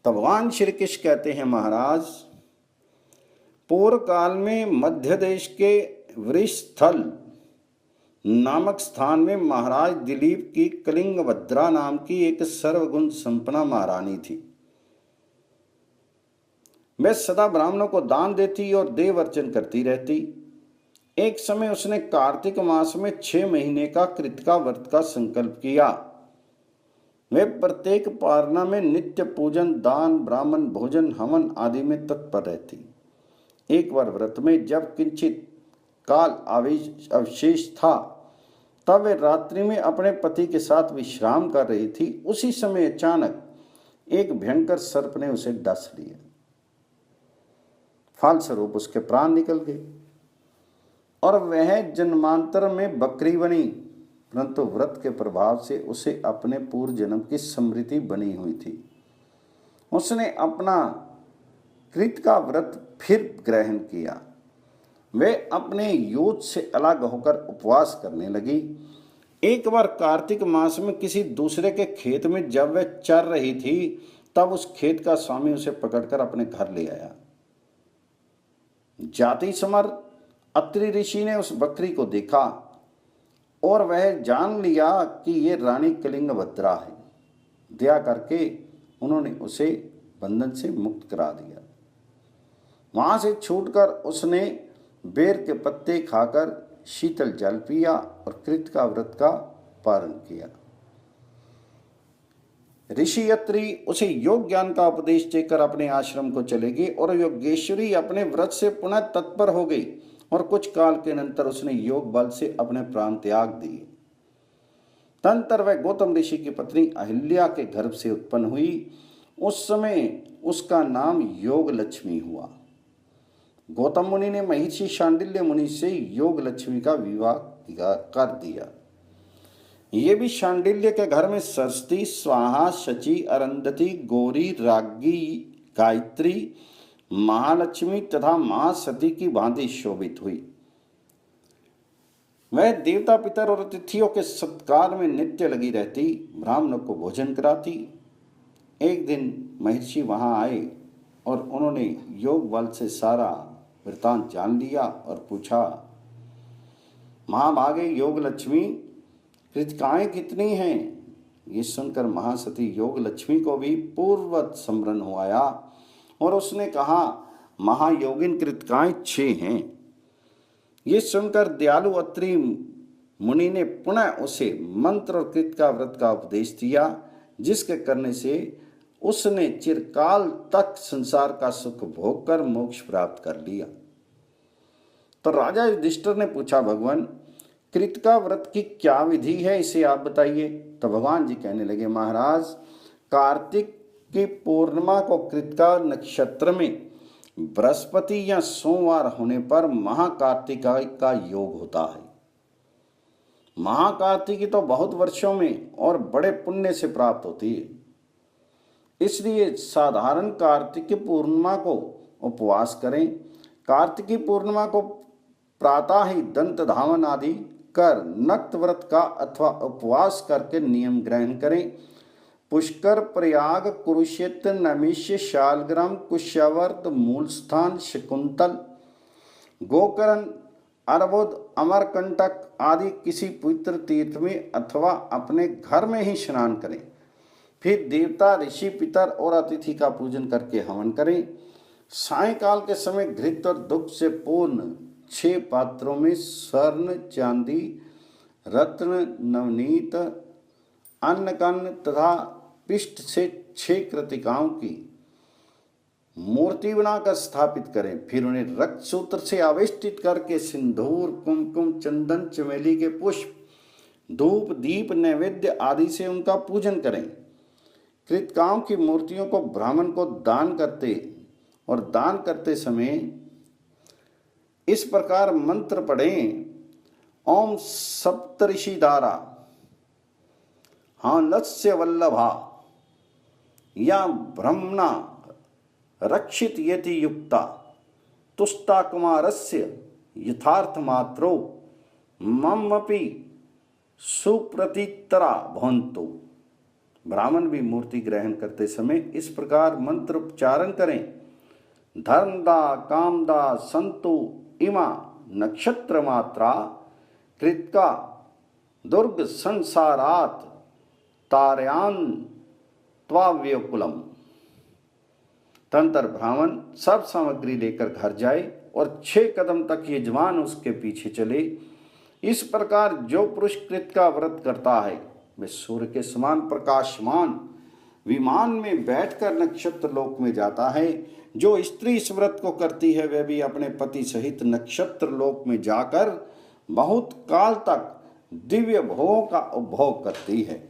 तब भगवान श्री कृष्ण कहते हैं, महाराज पूर्व काल में मध्य देश के वृषस्थल नामक स्थान में महाराज दिलीप की कलिंगभद्रा नाम की एक सर्वगुण संपन्ना महारानी थी। वह सदा ब्राह्मणों को दान देती और देव अर्चन करती रहती। एक समय उसने कार्तिक मास में 6 महीने का कृतिका व्रत का संकल्प किया। वह प्रत्येक पारणा में नित्य पूजन, दान, ब्राह्मण भोजन, हवन आदि में तत्पर रहती। एक बार व्रत में जब किंचित काल अवशेष था, तब वे रात्रि में अपने पति के साथ विश्राम कर रही थी। उसी समय अचानक एक भयंकर सर्प ने उसे डस लिया। फलस्वरूप उसके प्राण निकल गए और वह जन्मांतर में बकरी बनी, परंतु व्रत के प्रभाव से उसे अपने पूर्व जन्म की स्मृति बनी हुई थी। उसने अपना कृतिका व्रत फिर ग्रहण किया। वे अपने यूथ से अलग होकर उपवास करने लगी। एक बार कार्तिक मास में किसी दूसरे के खेत में जब वह चर रही थी, तब उस खेत का स्वामी उसे पकड़कर अपने घर ले आया। जाति समर अत्रि ऋषि ने उस बकरी को देखा और वह जान लिया कि ये रानी कलिंगभद्रा है। दया करके उन्होंने उसे बंधन से मुक्त करा दिया। वहां से छूटकर उसने बेर के पत्ते खाकर शीतल जल पिया और कृतिका व्रत का पारण किया। ऋषि अत्रि उसे योग ज्ञान का उपदेश देकर अपने आश्रम को चले गए और योगेश्वरी अपने व्रत से पुनः तत्पर हो गई और कुछ काल के अनंतर उसने योग बल से अपने प्राण त्याग दिए। तदंतर वह गौतम ऋषि की पत्नी अहिल्या के गर्भ से उत्पन्न हुई। उस समय उसका नाम योग लक्ष्मी हुआ। गौतम मुनि ने महर्षि शांडिल्य मुनि से योग लक्ष्मी का विवाह कर दिया। ये भी शांडिल्य के घर में सरस्वती, स्वाहा, शची, अरुंधति, गौरी, राज्ञी, गायत्री, महालक्ष्मी तथा महासती की भांति शोभित हुई। वह देवता पितर और अतिथियों के सत्कार में नित्य लगी रहती, ब्राह्मणों को भोजन कराती। एक दिन महर्षि वहां आए और उन्होंने योग बल से सारा वृतांत जान लिया और पूछा, महाभागे योग लक्ष्मी, कृतिकाएं कितनी हैं? ये सुनकर महासती योग लक्ष्मी को भी पूर्ववत स्मरण हो आया और उसने कहा, महायोगिन कृतिकाएं 6 हैं। ये सुनकर दयालु अत्रि मुनि ने पुनः उसे मंत्र और कृतिका व्रत का उपदेश दिया, जिसके करने से उसने चिरकाल तक संसार का सुख भोग कर मोक्ष प्राप्त कर लिया। तो राजा युधिष्ठिर ने पूछा, भगवान कृतिका व्रत की क्या विधि है, इसे आप बताइए। तो भगवान जी कहने लगे, महाराज कार्तिक की पूर्णिमा को कृतिका नक्षत्र में बृहस्पति या सोमवार होने पर महाकार्तिका का योग होता है। महाकार्तिकी तो बहुत वर्षों में और बड़े पुण्य से प्राप्त होती है। इसलिए साधारण कार्तिक पूर्णिमा को उपवास करें। कार्तिकी पूर्णिमा को प्रातः ही दंत धावन आदि कर नक्त व्रत का अथवा उपवास करके नियम ग्रहण करें। पुष्कर, प्रयाग, कुरुक्षेत्र, नैमिष्य, शालग्राम, कुशावर्त, मूलस्थान, शकुंतल, गोकर्ण, अर्बुद, अमरकंटक आदि किसी पवित्र तीर्थ में अथवा अपने घर में ही स्नान करें। फिर देवता, ऋषि, पितर और अतिथि का पूजन करके हवन करें। सायंकाल के समय घृत और दुग्ध से पूर्ण 6 पात्रों में स्वर्ण, चांदी, रत्न, नवनीत, अन्नकन्न तथा पिष्ट से 6 कृतिकाओं की मूर्ति बनाकर स्थापित करें। फिर उन्हें रक्त सूत्र से आवेष्टित करके सिंदूर, कुमकुम, चंदन, चमेली के पुष्प, धूप, दीप, नैवेद्य आदि से उनका पूजन करें। कृतिकाओं की मूर्तियों को ब्राह्मण को दान करते और दान करते समय इस प्रकार मंत्र पढ़ें, ओम सप्तऋषिधारा हानस्य वल्लभा या ब्रह्मणा रक्षित यति युक्ता तुष्टा कुमारस्य यथार्थ मात्रो ममपि सुप्रतीतरा भवन्तु। ब्राह्मण भी मूर्ति ग्रहण करते समय इस प्रकार मंत्र उच्चारण करें। धर्मदा कामदा संतु इमा नक्षत्र मात्रा कृत्का दुर्ग संसारात तारयान त्वाव्यकुलम। तंत्र ब्राह्मण सब सामग्री लेकर घर जाए और 6 कदम तक यजमान उसके पीछे चले। इस प्रकार जो पुरुष कृत का व्रत करता है वह सूर्य के समान प्रकाशमान विमान में बैठकर नक्षत्र लोक में जाता है। जो स्त्री इस व्रत को करती है वह भी अपने पति सहित नक्षत्र लोक में जाकर बहुत काल तक दिव्य भोगों का उपभोग करती है।